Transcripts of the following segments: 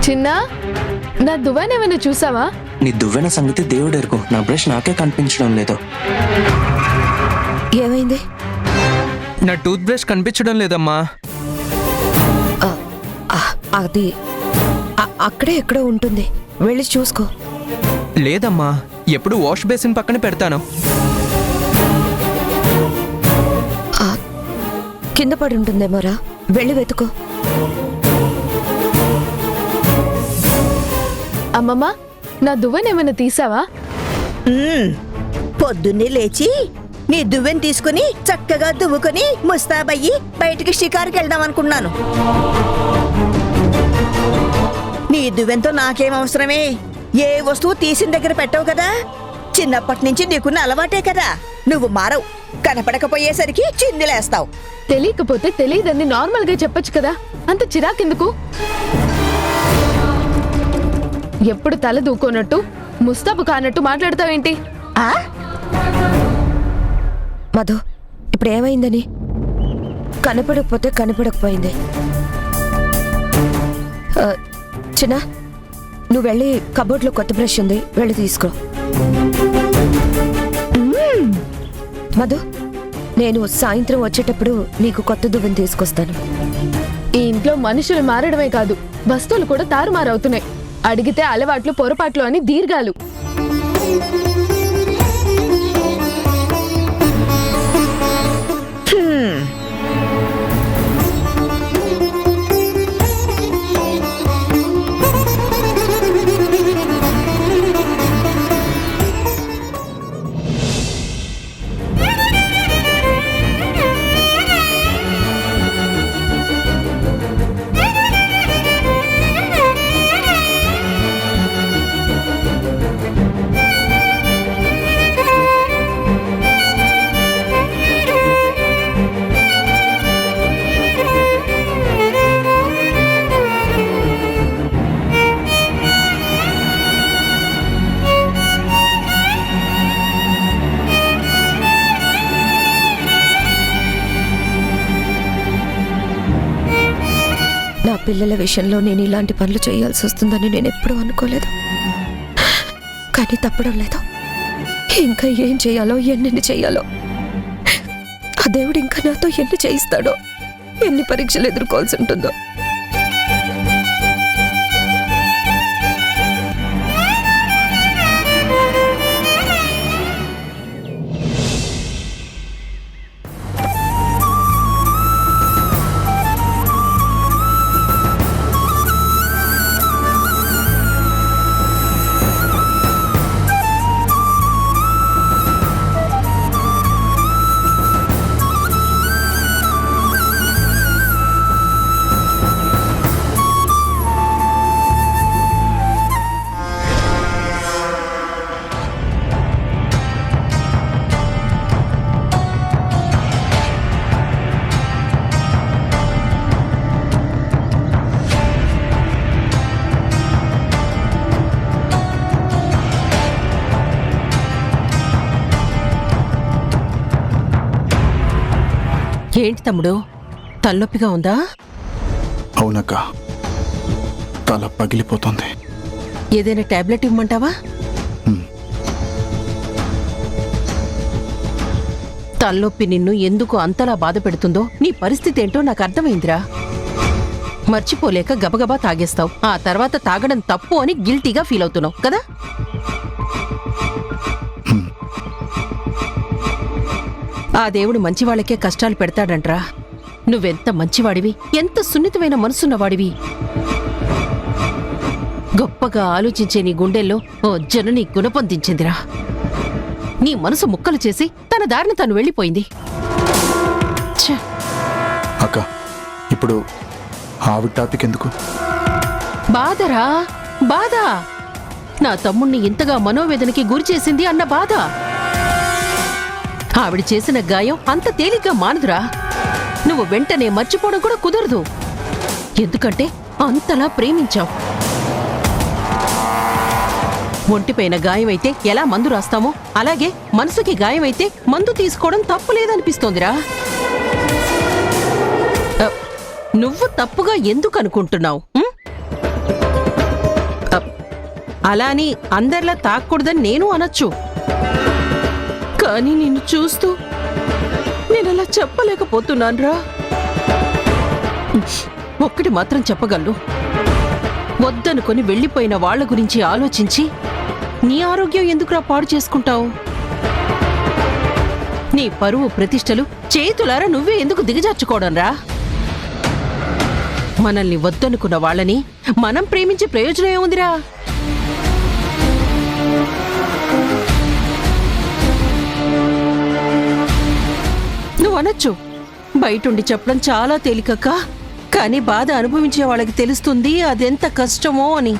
చిన్న, నా దువ్వెనేమైనా చూసావా? నీ దువ్వెన సంగతి దేవుడు ఎరుకు. నా బ్రష్ నాకే కనిపించడం లేదు. ఏమైంది? నా టూత్ బ్రష్ కనిపించడం లేదమ్మా. అది అక్కడే ఎక్కడో ఉంటుంది, వెళ్ళి చూసుకో. లేదమ్మా, ఎప్పుడు వాష్ బేసిన్ పక్కన పెడతాను. కింద పడి ఉంటుందేమోరా, వెళ్ళి వెతుకో. అమ్మమ్మ, నా దువ్వెనేమైనా తీసావా? పొద్దున్నే లేచి నీ దువ్వెని తీసుకుని చక్కగా దువ్వుకొని ముస్తాబయ్యి బయటికి షికారుకి వెళ్దాం అనుకున్నాను. నీ దువ్వెంతో నాకేం అవసరమే? ఏ వస్తువు తీసిన దగ్గర పెట్టవు కదా. చిన్నప్పటి నుంచి నీకున్న అలవాటే కదా. నువ్వు మారవు. కనపడకపోయేసరికి చిందులేస్తావు. తెలియకపోతే తెలియదని నార్మల్ గా చెప్పొచ్చు కదా, అంత చిరాకెందుకు? ఎప్పుడు తల దూకోనట్టు ముస్తాబు కానట్టు మాట్లాడతావేంటి? మధు, ఇప్పుడు ఏమైందని? కనపడకపోతే కనపడకపోయింది. చిన్న, నువ్వు వెళ్ళి కబోర్డ్లో కొత్త బ్రష్ ఉంది, వెళ్ళి తీసుకో. మధు, నేను సాయంత్రం వచ్చేటప్పుడు నీకు కొత్త దువ్వెన తీసుకొస్తాను. ఈ ఇంట్లో మనుషులు మారడమే కాదు, వస్తువులు కూడా తారుమారవుతున్నాయి. అడిగితే అలవాట్లు పొరపాట్లు అని దీర్ఘాలు. నా పిల్లల విషయంలో నేను ఇలాంటి పనులు చేయాల్సి వస్తుందని నేను ఎప్పుడూ అనుకోలేదు. కానీ తప్పడం లేదు. ఇంకా ఏం చేయాలో, ఎన్నెన్ని చేయాలో, ఆ దేవుడు ఇంకా నాతో ఎన్ని చేయిస్తాడో, ఎన్ని పరీక్షలు ఎదుర్కోవాల్సి ఉంటుందో. ఏంటి తమ్ముడు, తలనొప్పిగా ఉందా? అవునక్క, తల పగిలిపోతుంది. ఏదైనా టాబ్లెట్ ఇవ్వమంటావా? తలనొప్పి నిన్ను ఎందుకు అంతలా బాధ పెడుతుందో నీ పరిస్థితి ఏంటో నాకు అర్థమైందిరా. మర్చిపోలేక గబగబా తాగేస్తావు, ఆ తర్వాత తాగడం తప్పు అని గిల్టీగా ఫీల్ అవుతున్నావు కదా. ఆ దేవుడు మంచివాళ్లకే కష్టాలు పెడతాడంట్రా. నువ్వెంత మంచివాడివి, ఎంత సున్నితమైన మనసున్నవాడివి. గొప్పగా ఆలోచించే నీ గుండెల్లో ఓ జనని గుణపొందించిందిరా. నీ మనసు ముక్కలు చేసి తన దారిన తను వెళ్ళిపోయింది. అక్క, ఇప్పుడు ఆవిడ టాపిక్ ఎందుకు? బాధరా, బాధ. నా తమ్ముణ్ణి ఇంతగా మనోవేదనకి గురి చేసింది అన్న బాధ. ఆవిడ చేసిన గాయం అంత తేలిగ్గా మానదురా. నువ్వు వెంటనే మర్చిపోవడం కూడా కుదరదు, ఎందుకంటే అంతలా ప్రేమించావు. ఒంటిపైన గాయమైతే ఎలా మందు రాస్తామో అలాగే మనసుకి గాయమైతే మందు తీసుకోవడం తప్పు లేదనిపిస్తోందిరా. నువ్వు తప్పుగా ఎందుకు అనుకుంటున్నావు? అలా అని అందరిలా తాకూడదని నేను అనొచ్చు. కానీ నిన్ను చూస్తూ నేనలా చెప్పలేకపోతున్నానురా. ఒక్కటి మాత్రం చెప్పగలను, వద్దనుకొని వెళ్ళిపోయిన వాళ్ల గురించి ఆలోచించి నీ ఆరోగ్యం ఎందుకురా పాడు చేసుకుంటావు? నీ పరువు ప్రతిష్టలు చేతులారా నువ్వే ఎందుకు దిగజార్చుకోవడం రా? మనల్ని వద్దనుకున్న వాళ్ళని మనం ప్రేమించే ప్రయోజనం ఏముందిరా? నువ్వు అనొచ్చు, బయటుండి చెప్పడం చాలా తేలికక్క, కానీ బాధ అనుభవించే వాళ్ళకి తెలుస్తుంది అదెంత కష్టమో అని.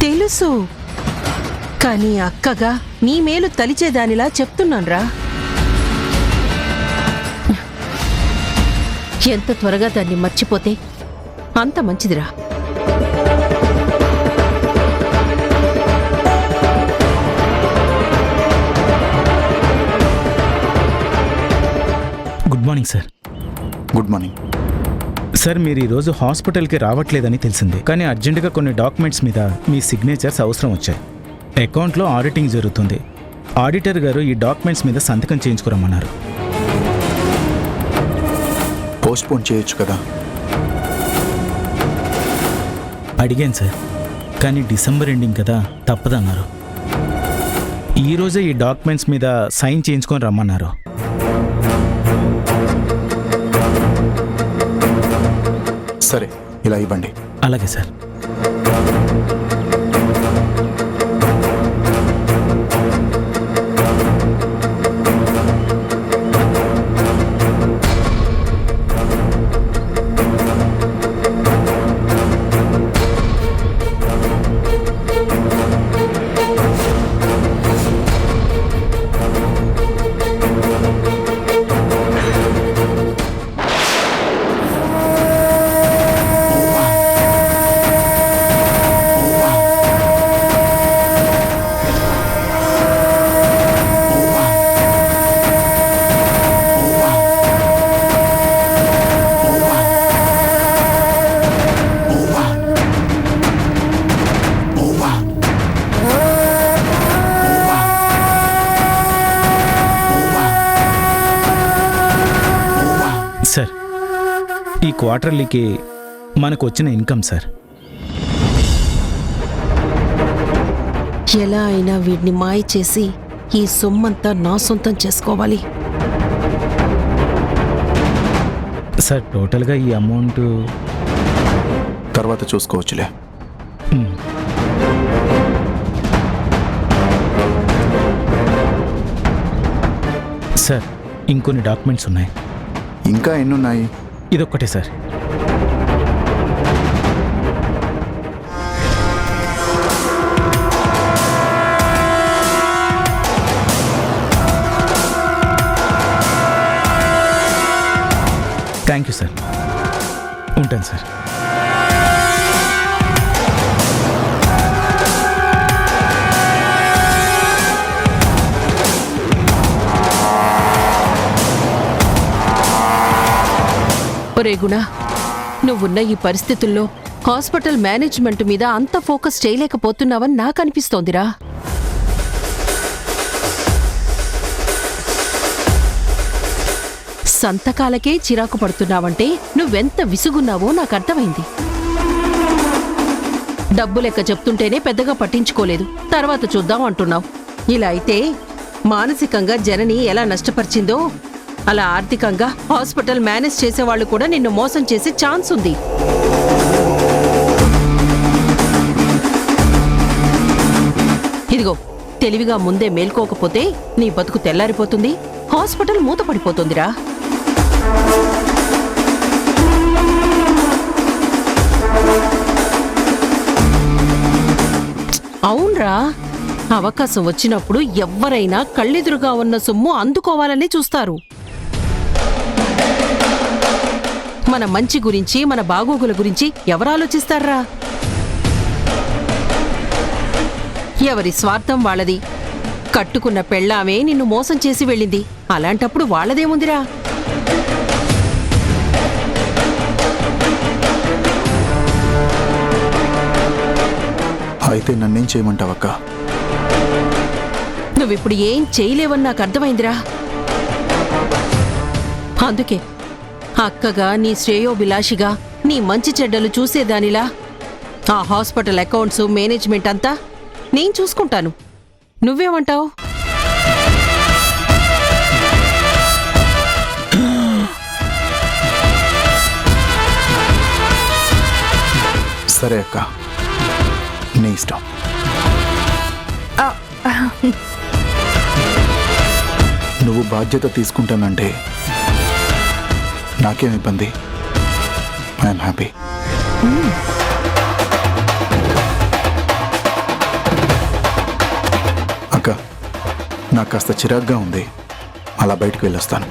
తెలుసు, కానీ అక్కగా నీ మేలు తలిచేదానిలా చెప్తున్నాన్రా. ఎంత త్వరగా దాన్ని మర్చిపోతే అంత మంచిదిరా. Good morning sir. Good morning. Sir, మీరు ఈరోజు హాస్పిటల్కి రావట్లేదని తెలిసింది, కానీ అర్జెంటుగా కొన్ని డాక్యుమెంట్స్ మీద మీ సిగ్నేచర్స్ అవసరం వచ్చాయి. అకౌంట్లో ఆడిటింగ్ జరుగుతుంది. ఆడిటర్ గారు ఈ డాక్యుమెంట్స్ మీద సంతకం చేయించుకోరమ్మన్నారు. పోస్ట్పోన్ చేయొచ్చు కదా. అడిగాను సార్, కానీ డిసెంబర్ ఎండింగ్ కదా, తప్పదన్నారు. ఈరోజే ఈ డాక్యుమెంట్స్ మీద సైన్ చేయించుకొని రమ్మన్నారు. సరే, ఇలా ఇవ్వండి. అలాగే సార్. సార్, ఈ క్వార్టర్లీకి మనకు వచ్చిన ఇన్కమ్ సార్. ఎలా అయినా వీడిని మాయ చేసి ఈ సొమ్మంతా నా సొంతం చేసుకోవాలి. సార్, టోటల్గా ఈ అమౌంట్ తర్వాత చూసుకోవచ్చులే. సార్, ఇంకొన్ని డాక్యుమెంట్స్ ఉన్నాయి. ఇంకా ఎన్నున్నాయి? ఇదొక్కటే సార్. Thank you sir. ఉంటాను సార్. ఒరే గుణ, నువ్వున్న ఈ పరిస్థితుల్లో హాస్పిటల్ మేనేజ్మెంట్ మీద అంత ఫోకస్ చేయలేకపోతున్నావని నాకు అనిపిస్తోందిరా. సంతకాలకే చిరాకు పడుతున్నావంటే నువ్వెంత విసుగున్నావో నాకు అర్థమైంది. డబ్బు లెక్క చెప్తుంటేనే పెద్దగా పట్టించుకోలేదు, తర్వాత చూద్దాం అంటున్నావు. ఇలా అయితే మానసికంగా జనని ఎలా నష్టపరిచిందో అలా ఆర్థికంగా హాస్పిటల్ మేనేజ్ చేసేవాళ్లు కూడా నిన్ను మోసం చేసే ఛాన్స్ ఉంది. ఇదిగో, తెలివిగా ముందే మేల్కోకపోతే నీ బతుకు తెల్లారిపోతుంది, హాస్పిటల్ మూతపడిపోతుందిరా. అవునరా, అవకాశం వచ్చినప్పుడు ఎవ్వరైనా కళ్ళెదురుగా ఉన్న సొమ్ము అందుకోవాలని చూస్తారు. మన మంచి గురించి, మన బాగోగుల గురించి ఎవరు ఆలోచిస్తారా? ఎవరి స్వార్థం వాళ్ళది. కట్టుకున్న పెళ్ళామే నిన్ను మోసం చేసి వెళ్ళింది, అలాంటప్పుడు వాళ్ళదేముందిరా? అయితే నన్నేం చేయమంటావక్క? నువ్విప్పుడు ఏం చేయలేవని నాకు అర్థమైందిరా. అందుకే అక్కగా నీ శ్రేయోభిలాషిగా నీ మంచి చెడ్డలు చూసేదానిలా ఆ హాస్పిటల్ అకౌంట్స్ మేనేజ్మెంట్ అంతా నేను చూసుకుంటాను. నువ్వేమంటావు? సరే అక్క, నీ ఇష్టం. నువ్వు బాధ్యత తీసుకుంటానంటే నాకేం ఇబ్బంది. I'm happy. అక్క, నాకు కాస్త చిరాగ్గా ఉంది, అలా బయటకు వెళ్ళొస్తాను.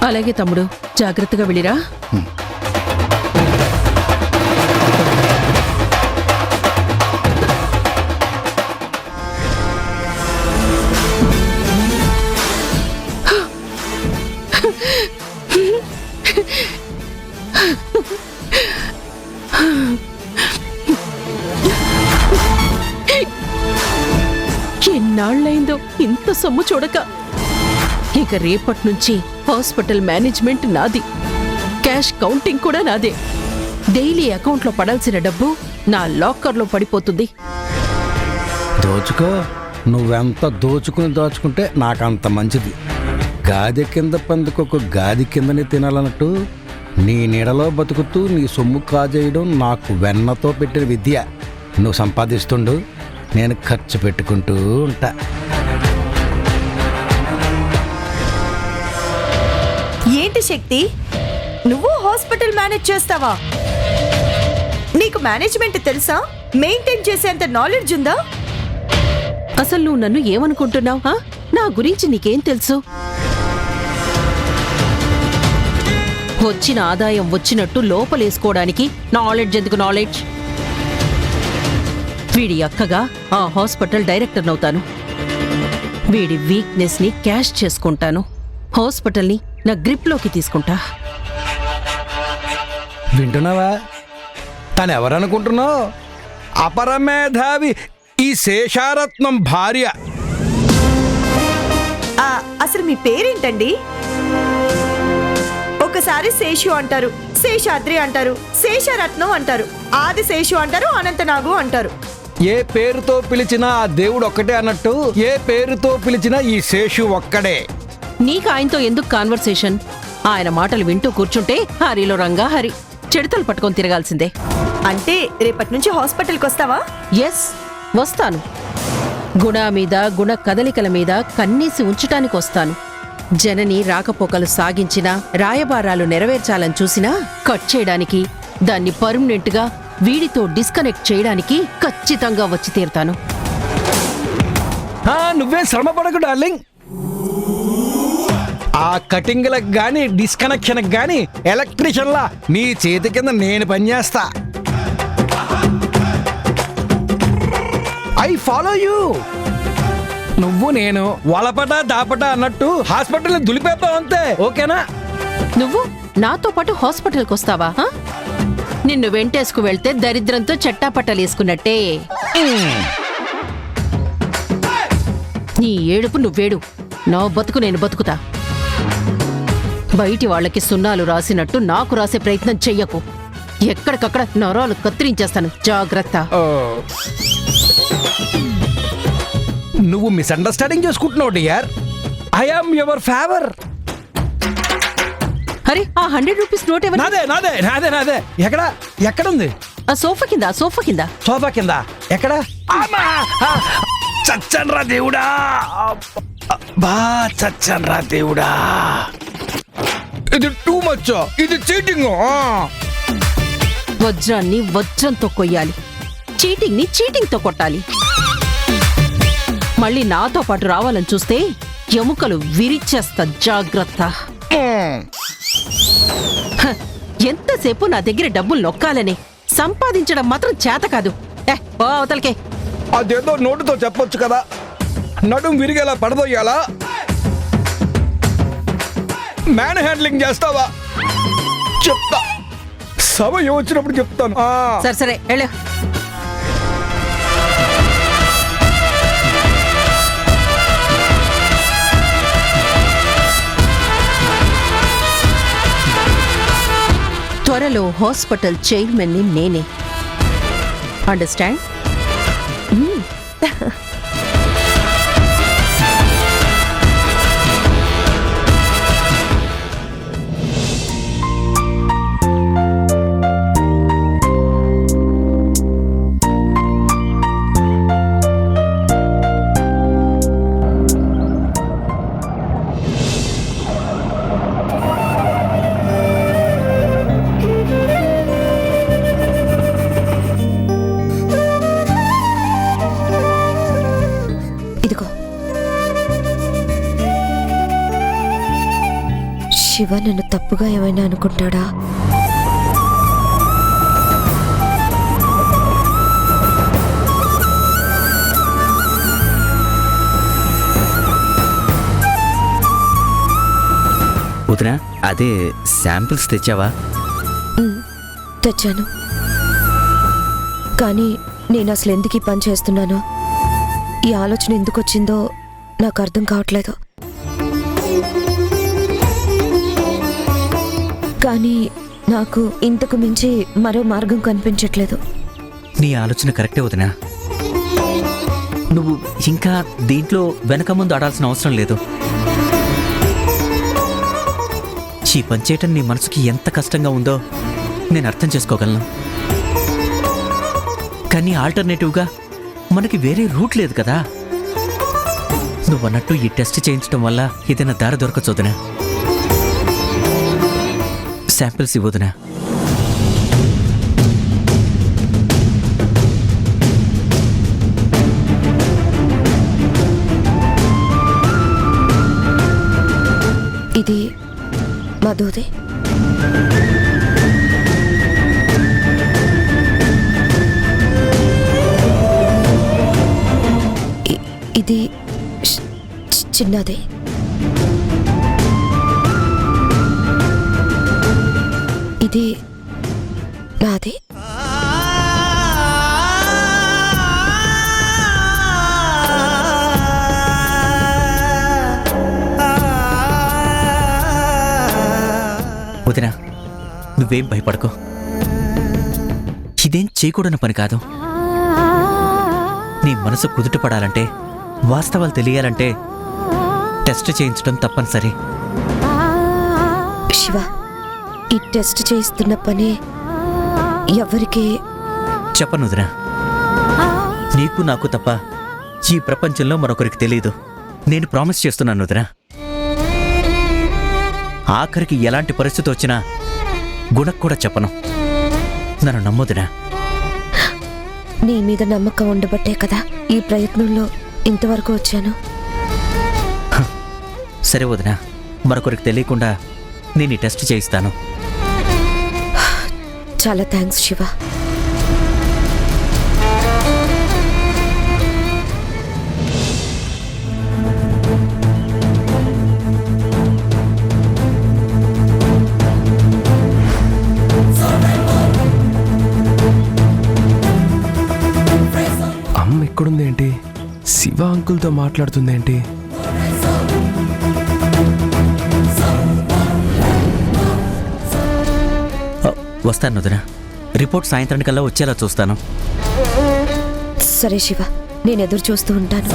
అలాగే తమ్ముడు, జాగ్రత్తగా వెళ్ళిరా. ఎన్నాళ్ళైందో ఇంత సొమ్ము చూడక. ఇక రేపటి నుంచి హాస్పిటల్ మేనేజ్మెంట్ నాది, క్యాష్ కౌంటింగ్ కూడా నాదే. డైలీ అకౌంట్లో పడాల్సిన డబ్బు నా లాకర్లో పడిపోతుంది. దోచుకో, నువ్వెంత దోచుకుంటే నాకంత మంచిది. గాది కింద పందుకొక గాది కిందనే తినాలన్నట్టు నీ నీడలో బతుకుతూ నీ సొమ్ము కాజేయడం నాకు వెన్నతో పెట్టిన విద్య. నువ్వు సంపాదిస్తుండు, నేను ఖర్చు పెట్టుకుంటూ ఉంటా. ఏంటి శక్తి, నువ్వు హాస్పిటల్ మేనేజ్ చేస్తావా? నీకు మేనేజ్మెంట్ తెలుసా? మెయింటైన్ చేసేంత నాలెడ్జ్ ఉందా? అసలు నువ్వు నన్ను ఏమనుకుంటున్నావు? నా గురించి నీకేం తెలుసు? వచ్చిన ఆదాయం వచ్చినట్టు లోపలేసుకోవడానికి నాలెడ్జ్ ఎందుకు? నాలెడ్జ్ వీడి అక్కగా ఆ హాస్పిటల్ డైరెక్టర్ అవుతాను. వీడి వీక్నెస్ ని క్యాష్ చేసుకుంటాను. హాస్పిటల్ని నా గ్రిప్లోకి తీసుకుంటా. వింటున్నావా? తను ఎవరనుకుంటున్నావు? అపరమేధావి ఈ శేషారత్నం భార్య. అసలు మీ పేరేంటండి? ఒకసారి శేషు అంటారు, శేషాద్రి అంటారు, శేషరత్నం అంటారు, ఆదిశేషు అంటారు, అనంతనాగు అంటారు. ఏ పేరుతో పిలిచినా ఆ దేవుడు ఒక్కటే అన్నట్టు ఏ పేరుతో పిలిచినా ఈ శేషు ఒక్కడే. నీకు ఆయనతో ఎందుకు కాన్వర్సేషన్? ఆయన మాటలు వింటూ కూర్చుంటే హరిలో రంగా హరి, చెడతలు పట్టుకొని తిరగాల్సిందే. అంటే రేపటి నుంచి హాస్పిటల్కి వస్తావా? ఎస్, వస్తాను. గుణ మీద, గుణ కదలికల మీద కన్నీసి ఉంచటానికి వస్తాను. జనని రాకపోకలు సాగించినా, రాయబారాలు నెరవేర్చాలని చూసినా కట్ చేయడానికి, దాన్ని పర్మనెంట్ గా వీడితో డిస్కనెక్ట్ చేయడానికి ఖచ్చితంగా వచ్చి తీరుతాను. నువ్వే శ్రమ పడకు డార్లింగ్. ఆ కటింగ్లకు గాని డిస్కనెక్షన్కి గాని ఎలక్ట్రీషియన్లా నీ చేతి కింద నేను పనిచేస్తా. I follow you. నువ్వు నేను వలపట దాపట అన్నట్టు హాస్పిటల్ దులిపేద్దాం అంతే, ఓకేనా? నువ్వు నాతో పాటు హాస్పిటల్కి వస్తావా? నిన్ను వెంటేసుకు వెళ్తే దరిద్రంతో చట్టాపట్టలేసుకున్నట్టే. నీ ఏడుపు నువ్వేడు, నా బతుకు నేను బతుకుతా. బయటి వాళ్ళకి సున్నాలు రాసినట్టు నాకు రాసే ప్రయత్నం చెయ్యకు. ఎక్కడికక్కడ నరాలు కత్తిరించేస్తాను, జాగ్రత్త. నువ్వు మిస్అండర్స్టాండింగ్ చేసుకుంటున్నావు dear. I am your favour. అరే, ఆ 100 రూపీస్ నోట్ ఎవరు? నాదే నాదే నాదే నాదే. ఎక్కడుంది? ఆ సోఫా కింద, సోఫా కింద. సోఫా కింద ఎక్కడ? చచ్చన్రా దేవుడా, బా చచ్చన్రా దేవుడా. ఇది టూ మచ్, ఇది చీటింగ్. వజ్రాన్ని వజ్రంతో కొయ్యాలి, చీటింగ్ ని చీటింగ్ తో కొట్టాలి. మళ్ళీ నాతో పాటు రావాలని చూస్తే ఎముకలు విరిచేస్తా, జాగ్రత్త. ఎంతసేపు నా దగ్గర డబ్బులు నొక్కాలని, సంపాదించడం మాత్రం చేత కాదు. ఓ అవతలకే. అదేదో నోటుతో చెప్పొచ్చు కదా, నడుం విరిగేలా పడదోయాలా? మ్యాన్ హ్యాండ్లింగ్ చేస్తావా? చెప్తా, సమయం వచ్చినప్పుడు చెప్తాను. సరే సరే వెళ్ళు. త్వరలో హాస్పిటల్ చైర్మన్ని నేనే. అండర్స్టాండ్? ఇదిగో శివ నన్ను తప్పుగా ఏమైనా అనుకుంటాడా? వదినా, అదే శాంపిల్స్ తెచ్చావా? తెచ్చాను. కానీ నేను అసలు ఎందుకు ఈ పని చేస్తున్నానో, ఈ ఆలోచన ఎందుకు వచ్చిందో నాకు అర్థం కావట్లేదు. కానీ నాకు ఇంతకు మించి మరో మార్గం కనిపించట్లేదు. నీ ఆలోచన కరెక్టే వదినా. నువ్వు ఇంకా దీంట్లో వెనక ముందు ఆడాల్సిన అవసరం లేదు. ఈ పని చేయటం నీ మనసుకి ఎంత కష్టంగా ఉందో నేను అర్థం చేసుకోగలను. కానీ ఆల్టర్నేటివ్గా మనకి వేరే రూట్ లేదు కదా. నువ్వన్నట్టు ఈ టెస్ట్ చేయించడం వల్ల ఏదైనా దారి దొరకచోదనా? శాంపిల్స్ ఇవ్వదునా? ఇది మధుదే. ఇది చిన్నదే. ఇది నాదే. వదినా, నువ్వేం భయపడకు. ఇదేం చేయకూడని పని కాదు. నీ మనసు కుదుట పడాలంటే, వాస్తవాలు తెలియాలంటే టెస్ట్ చేయించడం తప్పనిసరి. శివ, ఈ టెస్ట్ చేయిస్తున్న పని ఎవరికి చెప్పను వదినా. నీకు నాకు తప్ప ఈ ప్రపంచంలో మరొకరికి తెలియదు. నేను ప్రామిస్ చేస్తున్నాను వదినా. ఆఖరికి ఎలాంటి పరిస్థితి వచ్చినా గుణకు కూడా చెప్పను. నన్ను నమ్మొదినా. నీ మీద నమ్మకం ఉండబట్టే కదా ఈ ప్రయత్నంలో ఇంతవరకు వచ్చాను. సరే వదినా, మరొకరికి తెలియకుండా నేను ఈ టెస్ట్ చేయిస్తాను. చాలా థ్యాంక్స్ శివ. అమ్మ ఎక్కడుందేంటి? శివ అంకుల్తో మాట్లాడుతుందేంటి? వస్తాను వదినా. రిపోర్ట్ సాయంత్రానికల్లా వచ్చేలా చూస్తాను. సరే శివ, నేను ఎదురు చూస్తూ ఉంటాను.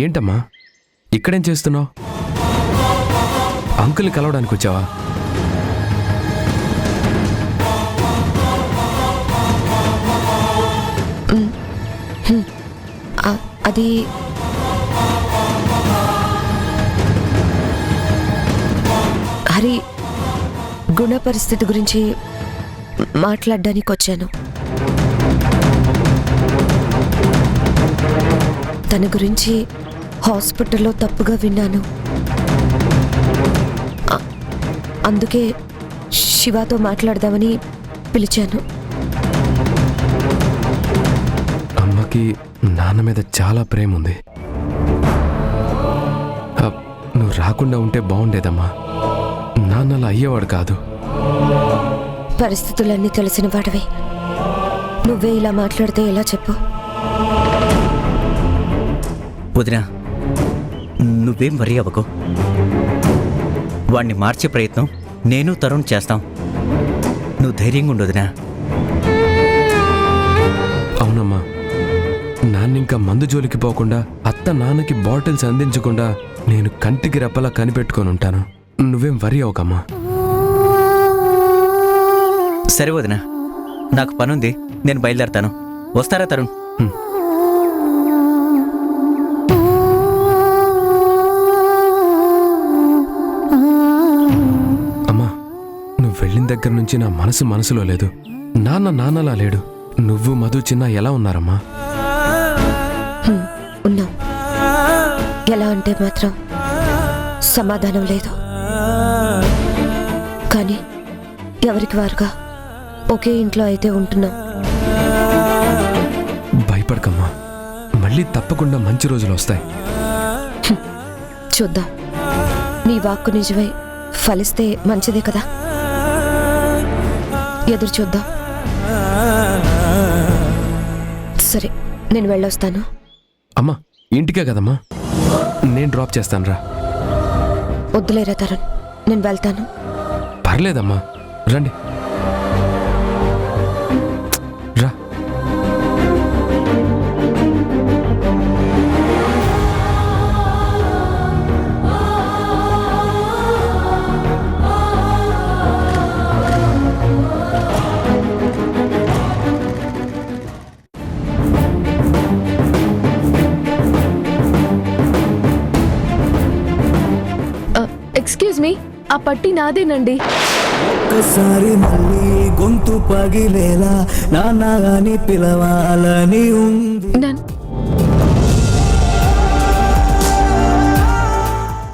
ఏంటమ్మా ఇక్కడేం చేస్తున్నావు? అంకుల్ని కలవడానికి వచ్చావా? అది హరి గుణ పరిస్థితి గురించి మాట్లాడడానికి వచ్చాను. తన గురించి హాస్పిటల్లో తప్పుగా విన్నాను. అందుకే శివతో మాట్లాడదామని పిలిచాను. నాన్నకి నాన్న మీద చాలా ప్రేమ ఉంది. నువ్వు రాకుండా ఉంటే బాగుండేదమ్మా. నాన్న అలా అయ్యేవాడు కాదు. పరిస్థితులన్నీ తెలిసిన వాడివి నువ్వే ఇలా మాట్లాడితే ఎలా చెప్పు? వదినా, నువ్వేం వరి అవ్వకు. వాణ్ణి మార్చే ప్రయత్నం నేను తరుణ్ చేస్తాం. నువ్వు ధైర్యంగా ఉండు వదినా. అవునమ్మా, నాన్నింకా మందు జోలికి పోకుండా, అత్త నాన్నకి బాటిల్స్ అందించకుండా నేను కంటికి రెప్పలా కనిపెట్టుకొని ఉంటాను. నువ్వేం వరి అవ్వకమ్మా. సరే వదినా, నాకు పనుంది, నేను బయలుదేరతాను. వస్తారా తరుణ్? అమ్మా, నువ్వు వెళ్ళిన దగ్గర నుంచి నా మనసులో లేదు. నాన్నలా లేడు. నువ్వు మధు చిన్న ఎలా ఉన్నారమ్మా? ఉన్నాం. ఎలా అంటే మాత్రం సమాధానం లేదు. కానీ ఎవరికి వారుగా ఒకే ఇంట్లో అయితే ఉంటున్నాం. భయపడకమ్మా, మళ్ళీ తప్పకుండా మంచి రోజులు వస్తాయి. చూద్దాం. నీ వాక్కు నిజమై ఫలిస్తే మంచిదే కదా. ఎదురు చూద్దాం. సరే, నేను వెళ్ళొస్తాను. అమ్మా, ఇంటికే కదమ్మా, నేను డ్రాప్ చేస్తాను రా. వద్దులేరా తరుణ్, నేను వెళ్తాను. పర్లేదమ్మా, రండి రా. ఎక్స్క్యూజ్ మీ, ఆ పట్టి నాదేనండి. ఒక్కసారి మళ్ళీ గొంతు పగిలేలా నాన్నగాని పిలవాలని ఉంది.